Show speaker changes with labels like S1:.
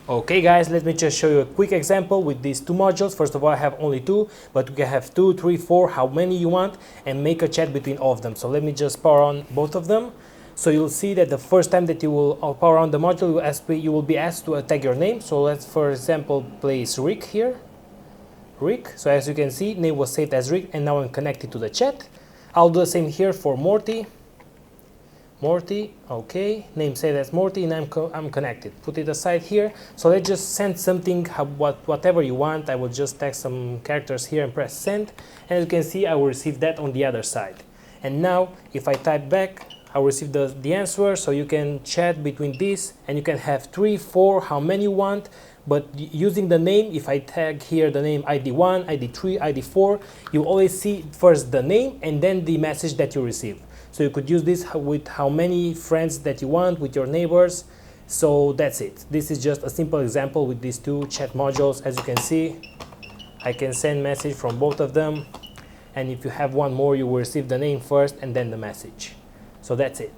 S1: Okay guys, let me just show you a quick example with these two modules. First of all, I have only two, but you can have 2, 3, 4, how many you want, and make a chat between all of them. So let me just power on both of them. So you'll see that the first time that you will power on the module, you will be asked to tag your name. So let's, for example, place Rick here. Rick. So as you can see, name was saved as Rick, and now I'm connected to the chat. I'll do the same here for Morty. Morty, okay, name saved as Morty, and I'm connected. Put it aside here. So let's just send something, whatever you want. I will just text some characters here and press send, and as you can see, I will receive that on the other side. And now, if I type back, I will receive the answer. So you can chat between these, and you can have 3, 4, how many you want. But using the name, if I tag here the name ID1, ID3, ID4, you always see first the name and then the message that you receive. So you could use this with how many friends that you want, with your neighbors. So that's it. This is just a simple example with these two chat modules. As you can see, I can send message from both of them. And if you have one more, you will receive the name first and then the message. So that's it.